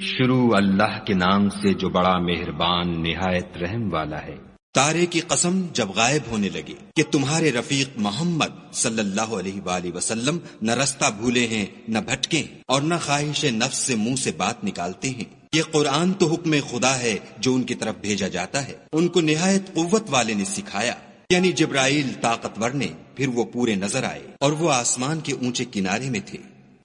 شروع اللہ کے نام سے جو بڑا مہربان نہایت رحم والا ہے۔ تارے کی قسم جب غائب ہونے لگے کہ تمہارے رفیق محمد صلی اللہ علیہ وآلہ وسلم نہ رستہ بھولے ہیں نہ بھٹکے اور نہ خواہش نفس سے منہ سے بات نکالتے ہیں۔ یہ قرآن تو حکم خدا ہے جو ان کی طرف بھیجا جاتا ہے۔ ان کو نہایت قوت والے نے سکھایا، یعنی جبرائیل طاقتور نے۔ پھر وہ پورے نظر آئے اور وہ آسمان کے اونچے کنارے میں تھے،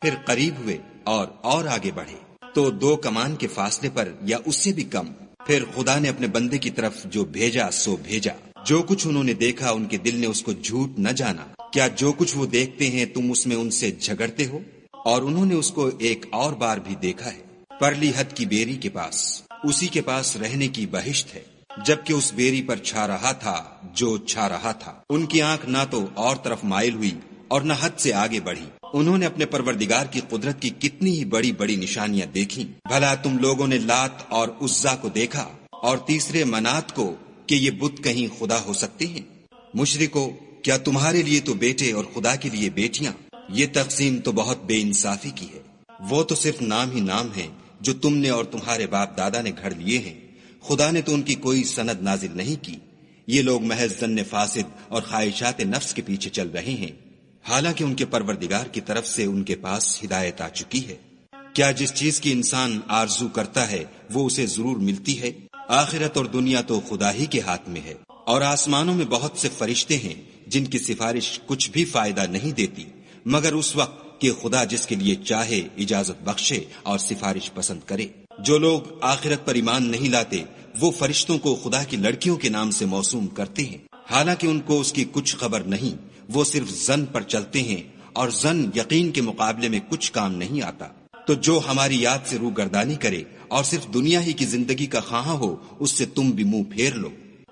پھر قریب ہوئے اور آگے بڑھے تو 2 کمان کے فاصلے پر یا اس سے بھی کم۔ پھر خدا نے اپنے بندے کی طرف جو بھیجا سو بھیجا۔ جو کچھ انہوں نے دیکھا ان کے دل نے اس کو جھوٹ نہ جانا۔ کیا جو کچھ وہ دیکھتے ہیں تم اس میں ان سے جھگڑتے ہو؟ اور انہوں نے اس کو ایک اور بار بھی دیکھا ہے، پرلی حد کی بیری کے پاس، اسی کے پاس رہنے کی بہشت ہے، جبکہ اس بیری پر چھا رہا تھا جو چھا رہا تھا۔ ان کی آنکھ نہ تو اور طرف مائل ہوئی اور نہ حد سے آگے بڑھی۔ انہوں نے اپنے پروردگار کی قدرت کی کتنی ہی بڑی بڑی نشانیاں دیکھیں۔ بھلا تم لوگوں نے لات اور عزا کو دیکھا اور تیسرے منات کو کہ یہ بت کہیں خدا ہو سکتے ہیں؟ مشرکو، کیا تمہارے لیے تو بیٹے اور خدا کے لیے بیٹیاں؟ یہ تقسیم تو بہت بے انصافی کی ہے۔ وہ تو صرف نام ہی نام ہیں جو تم نے اور تمہارے باپ دادا نے گھڑ لیے ہیں۔ خدا نے تو ان کی کوئی سند نازل نہیں کی۔ یہ لوگ محض ظن فاسد اور خواہشات نفس کے پیچھے چل رہے ہیں، حالانکہ ان کے پروردگار کی طرف سے ان کے پاس ہدایت آ چکی ہے۔ کیا جس چیز کی انسان آرزو کرتا ہے وہ اسے ضرور ملتی ہے؟ آخرت اور دنیا تو خدا ہی کے ہاتھ میں ہے، اور آسمانوں میں بہت سے فرشتے ہیں جن کی سفارش کچھ بھی فائدہ نہیں دیتی مگر اس وقت کہ خدا جس کے لیے چاہے اجازت بخشے اور سفارش پسند کرے۔ جو لوگ آخرت پر ایمان نہیں لاتے وہ فرشتوں کو خدا کی لڑکیوں کے نام سے موسوم کرتے ہیں، حالانکہ ان کو اس کی کچھ خبر نہیں۔ وہ صرف ظن پر چلتے ہیں اور ظن یقین کے مقابلے میں کچھ کام نہیں آتا۔ تو جو ہماری یاد سے روگردانی کرے اور صرف دنیا ہی کی زندگی کا خواہاں ہو اس سے تم بھی منہ پھیر لو۔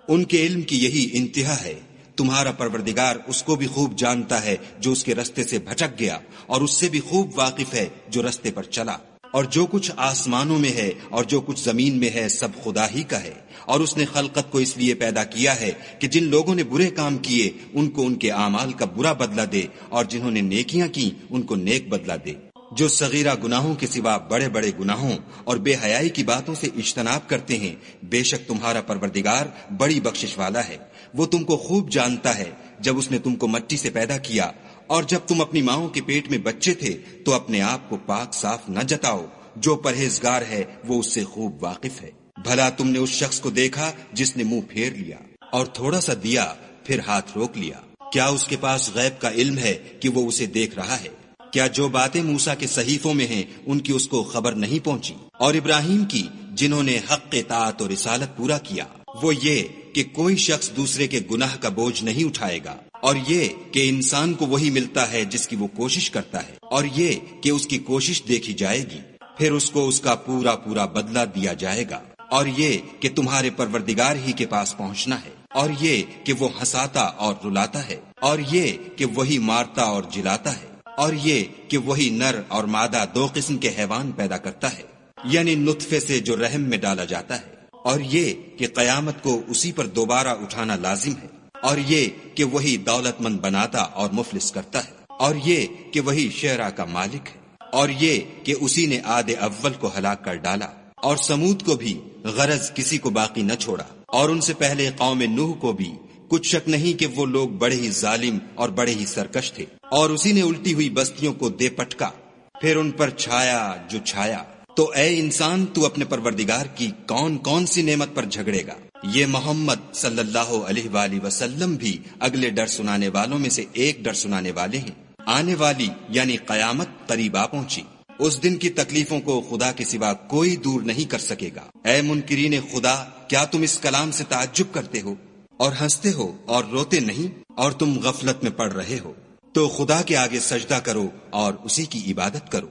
ان کے علم کی یہی انتہا ہے۔ تمہارا پروردگار اس کو بھی خوب جانتا ہے جو اس کے رستے سے بھٹک گیا، اور اس سے بھی خوب واقف ہے جو رستے پر چلا۔ اور جو کچھ آسمانوں میں ہے اور جو کچھ زمین میں ہے سب خدا ہی کا ہے، اور اس نے خلقت کو اس لیے پیدا کیا ہے کہ جن لوگوں نے برے کام کیے ان کو ان کے اعمال کا برا بدلہ دے، اور جنہوں نے نیکیاں کی ان کو نیک بدلہ دے۔ جو صغیرہ گناہوں کے سوا بڑے بڑے گناہوں اور بے حیائی کی باتوں سے اجتناب کرتے ہیں، بے شک تمہارا پروردگار بڑی بخشش والا ہے۔ وہ تم کو خوب جانتا ہے جب اس نے تم کو مٹی سے پیدا کیا، اور جب تم اپنی ماؤں کے پیٹ میں بچے تھے تو اپنے آپ کو پاک صاف نہ جتاؤ۔ جو پرہیزگار ہے وہ اس سے خوب واقف ہے۔ بھلا تم نے اس شخص کو دیکھا جس نے منہ پھیر لیا اور تھوڑا سا دیا پھر ہاتھ روک لیا؟ کیا اس کے پاس غیب کا علم ہے کہ وہ اسے دیکھ رہا ہے؟ کیا جو باتیں موسیٰ کے صحیفوں میں ہیں ان کی اس کو خبر نہیں پہنچی؟ اور ابراہیم کی جنہوں نے حق اطاعت اور رسالت پورا کیا، وہ یہ کہ کوئی شخص دوسرے کے گناہ کا بوجھ نہیں اٹھائے گا، اور یہ کہ انسان کو وہی ملتا ہے جس کی وہ کوشش کرتا ہے، اور یہ کہ اس کی کوشش دیکھی جائے گی، پھر اس کو اس کا پورا پورا بدلہ دیا جائے گا، اور یہ کہ تمہارے پروردگار ہی کے پاس پہنچنا ہے، اور یہ کہ وہ ہنساتا اور رلاتا ہے، اور یہ کہ وہی مارتا اور جلاتا ہے، اور یہ کہ وہی نر اور مادہ 2 قسم کے حیوان پیدا کرتا ہے، یعنی نطفے سے جو رحم میں ڈالا جاتا ہے، اور یہ کہ قیامت کو اسی پر دوبارہ اٹھانا لازم ہے، اور یہ کہ وہی دولت مند بناتا اور مفلس کرتا ہے، اور یہ کہ وہی شعراء کا مالک ہے، اور یہ کہ اسی نے عاد اول کو ہلاک کر ڈالا، اور سمود کو بھی غرض کسی کو باقی نہ چھوڑا، اور ان سے پہلے قوم نوح کو بھی۔ کچھ شک نہیں کہ وہ لوگ بڑے ہی ظالم اور بڑے ہی سرکش تھے، اور اسی نے الٹی ہوئی بستیوں کو دے پٹکا، پھر ان پر چھایا جو چھایا۔ تو اے انسان، تو اپنے پروردگار کی کون کون سی نعمت پر جھگڑے گا؟ یہ محمد صلی اللہ علیہ وآلہ وسلم بھی اگلے ڈر سنانے والوں میں سے ایک ڈر سنانے والے ہیں۔ آنے والی یعنی قیامت قریب آ پہنچی، اس دن کی تکلیفوں کو خدا کے سوا کوئی دور نہیں کر سکے گا۔ اے منکرین خدا، کیا تم اس کلام سے تعجب کرتے ہو اور ہنستے ہو اور روتے نہیں، اور تم غفلت میں پڑ رہے ہو؟ تو خدا کے آگے سجدہ کرو اور اسی کی عبادت کرو۔